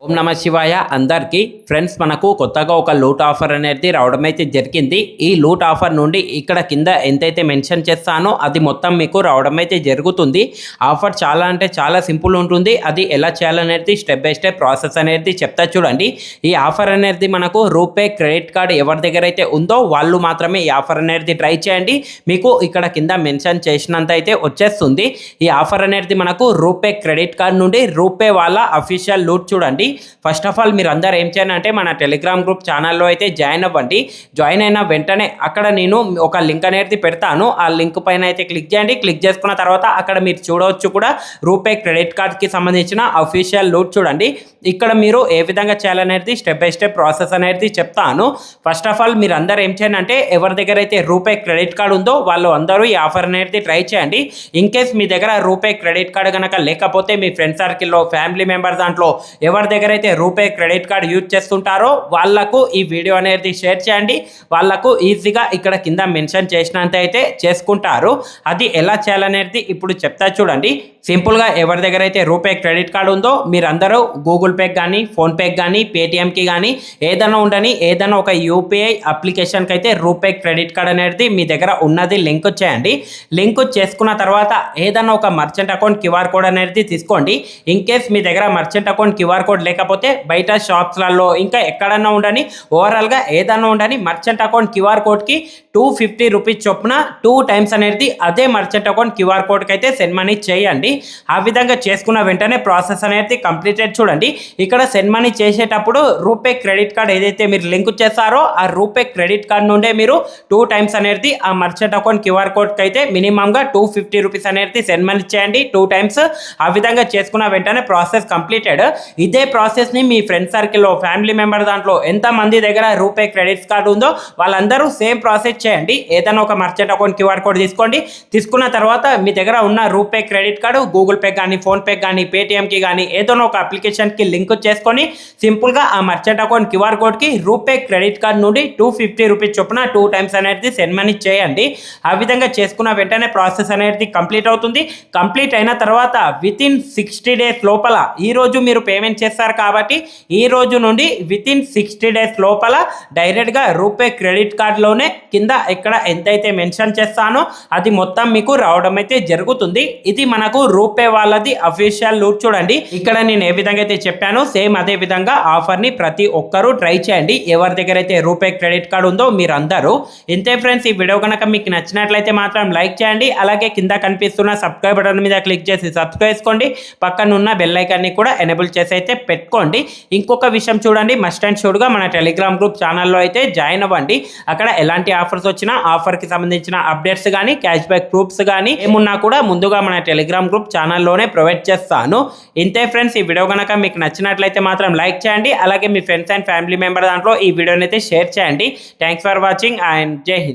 ఓం నమ శివాయ అందరికీ ఫ్రెండ్స్, మనకు కొత్తగా ఒక లూట్ ఆఫర్ అనేది రావడం అయితే జరిగింది. ఈ లూట్ ఆఫర్ నుండి ఇక్కడ కింద ఎంతైతే మెన్షన్ చేస్తానో అది మొత్తం మీకు రావడం అయితే జరుగుతుంది. ఆఫర్ చాలా అంటే చాలా సింపుల్ ఉంటుంది. అది ఎలా చేయాలనేది స్టెప్ బై స్టెప్ ప్రాసెస్ అనేది చెప్తా చూడండి. ఈ ఆఫర్ అనేది మనకు రూపే క్రెడిట్ కార్డ్ ఎవరి దగ్గర అయితే ఉందో వాళ్ళు మాత్రమే ఈ ఆఫర్ అనేది ట్రై చేయండి. మీకు ఇక్కడ కింద మెన్షన్ చేసినంత అయితే వచ్చేస్తుంది. ఈ ఆఫర్ అనేది మనకు రూపే క్రెడిట్ కార్డ్ నుండి రూపే వాళ్ళ అఫీషియల్ లూట్ చూడండి. ఫస్ట్ ఆఫ్ ఆల్ మీరు అందరు ఏం చేయాలి అంటే మన టెలిగ్రామ్ గ్రూప్ ఛానల్లో అయితే జాయిన్ అవ్వండి. జాయిన్ అయిన వెంటనే అక్కడ నేను ఒక లింక్ అనేది పెడతాను. ఆ లింక్ పైన అయితే క్లిక్ చేయండి. క్లిక్ చేసుకున్న తర్వాత అక్కడ మీరు చూడవచ్చు కూడా రూపే క్రెడిట్ కార్డ్కి సంబంధించిన అఫీషియల్ లూట్ చూడండి. ఇక్కడ మీరు ఏ విధంగా చేయాలనేది స్టెప్ బై స్టెప్ ప్రాసెస్ అనేది చెప్తాను. ఫస్ట్ ఆఫ్ ఆల్ మీరు అందరు ఏం చేయండి అంటే ఎవరి దగ్గర అయితే రూపే క్రెడిట్ కార్డ్ ఉందో వాళ్ళు అందరూ ఈ ఆఫర్ అనేది ట్రై చేయండి. ఇన్ కేస్ మీ దగ్గర రూపే క్రెడిట్ కార్డ్ కనుక లేకపోతే మీ ఫ్రెండ్ సర్కిల్లో ఫ్యామిలీ మెంబర్ దాంట్లో ఎవరి దగ్గర అయితే రూపే క్రెడిట్ కార్డ్ యూజ్ చేస్తుంటారో వాళ్లకు ఈ వీడియో అనేది షేర్ చేయండి. వాళ్లకు ఈజీగా ఇక్కడ కింద మెన్షన్ చేసినంత అయితే చేసుకుంటారు. అది ఎలా చేయాలనేది ఇప్పుడు చెప్తా చూడండి. సింపుల్గా ఎవరి దగ్గర అయితే రూపే క్రెడిట్ కార్డ్ ఉందో మీరందరూ గూగుల్ పే కానీ ఫోన్పే కానీ పేటిఎంకి కానీ ఏదైనా ఉండని ఏదైనా ఒక యూపీఐ అప్లికేషన్కి అయితే రూపే క్రెడిట్ కార్డ్ అనేది మీ దగ్గర ఉన్నది లింక్ చేయండి. లింక్ చేసుకున్న తర్వాత ఏదైనా ఒక మర్చెంట్ అకౌంట్ క్యూఆర్ కోడ్ అనేది తీసుకోండి. ఇన్ కేస్ మీ దగ్గర మర్చెంట్ అకౌంట్ క్యూఆర్ కోడ్ లేకపోతే బయట షాప్స్లలో ఇంకా ఎక్కడన్నా ఉండని ఓవరాల్గా ఏదైనా ఉండని మర్చెంట్ అకౌంట్ క్యూఆర్ కోడ్కి 250 రూపీస్ చొప్పున 2 టైమ్స్ అనేది అదే మర్చెంట్ అకౌంట్ క్యూఆర్ కోడ్కి అయితే సెండ్ మనీ చేయండి. ఆ విధంగా చేసుకున్న వెంటనే ప్రాసెస్ అనేది కంప్లీటెడ్ చూడండి. ఇక్కడ సెండ్ మనీ చేసేటప్పుడు రూపే క్రెడిట్ కార్డ్ ఏదైతే మీరు లింక్ చేస్తారో ఆ రూపే క్రెడిట్ కార్డ్ నుండే మీరు 2 టైమ్స్ అనేది ఆ మర్చెంట్ అకౌంట్ క్యూఆర్ కోడ్కి అయితే మినిమంగా 250 రూపీస్ అనేది సెండ్ మనీ చేయండి 2 టైమ్స్. ఆ విధంగా చేసుకున్న వెంటనే ప్రాసెస్ కంప్లీటెడ్. ఇదే ప్రాసెస్ని మీ ఫ్రెండ్ సర్కిల్లో ఫ్యామిలీ మెంబర్ దాంట్లో ఎంతమంది దగ్గర రూపే క్రెడిట్ కార్డ్ ఉందో వాళ్ళందరూ సేమ్ ప్రాసెస్ చేయండి. ఏదైనా ఒక మర్చెంట్ అకౌంట్ క్యూఆర్ కోడ్ తీసుకోండి. తీసుకున్న తర్వాత మీ దగ్గర ఉన్న RuPay credit card Google pay కానీ ఫోన్పే కానీ పేటిఎంకి కానీ ఏదైనా ఒక అప్లికేషన్కి లింక్ చేసుకొని సింపుల్గా ఆ మర్చెంట్ అకౌంట్ క్యూఆర్ కోడ్కి రూపే క్రెడిట్ కార్డ్ నుండి 250 రూపీస్ చొప్పున 2 టైమ్స్ అనేది సెండ్ మనీ చేయండి. ఆ విధంగా చేసుకున్న వెంటనే ప్రాసెస్ అనేది కంప్లీట్ అవుతుంది. కంప్లీట్ అయిన తర్వాత వితిన్ 60 డేస్ లోపల ఈరోజు మీరు పేమెంట్ చేస్తారు కాబట్టి ఈ రోజు నుండి వితిన్ 60 డేస్ లోపల డైరెక్ట్గా రూపే క్రెడిట్ కార్డ్లోనే కింద ఇక్కడ ఎంతైతే మెన్షన్ చేస్తానో అది మొత్తం మీకు రావడం అయితే జరుగుతుంది. ఇది మనకు రూపే వాళ్ళది అఫీషియల్ లూట్ చూడండి. ఇక్కడ నేను ఏ విధంగా అయితే చెప్పానో సేమ్ అదే విధంగా ఆఫర్ని ప్రతి ఒక్కరూ ట్రై చేయండి. ఎవరి దగ్గర అయితే రూపే క్రెడిట్ కార్డ్ ఉందో మీరందరూ. ఇంతే ఫ్రెండ్స్, ఈ వీడియో కనుక మీకు నచ్చినట్లయితే మాత్రం లైక్ చేయండి. అలాగే కింద కనిపిస్తున్న సబ్స్క్రైబ్ బటన్ మీద క్లిక్ చేసి సబ్స్క్రైబ్ చేసుకోండి. పక్కన ఉన్న బెల్ ఐకాన్ని కూడా ఎనేబుల్ చేసి అయితే పెట్టుకోండి. ఇంకొక విషయం చూడండి, మస్ట్ అండ్ షూర్గా మన టెలిగ్రామ్ గ్రూప్ ఛానల్లో అయితే జాయిన్ అవ్వండి. అక్కడ ఎలాంటి ఆఫర్స్ వచ్చినా ఆఫర్కి సంబంధించిన అప్డేట్స్ కానీ క్యాష్ బ్యాక్ ప్రూఫ్స్ కానీ ఏమున్నా కూడా ముందుగా మన టెలిగ్రామ్ గ్రూప్ ఛానల్లోనే ప్రొవైడ్ చేస్తాను. ఇంతే ఫ్రెండ్స్, ఈ వీడియో కనుక మీకు నచ్చినట్లయితే మాత్రం లైక్ చేయండి. అలాగే మీ ఫ్రెండ్స్ అండ్ ఫ్యామిలీ మెంబర్ దాంట్లో ఈ వీడియోని అయితే షేర్ చేయండి. థ్యాంక్స్ ఫర్ వాచింగ్ అండ్ జై హింద్.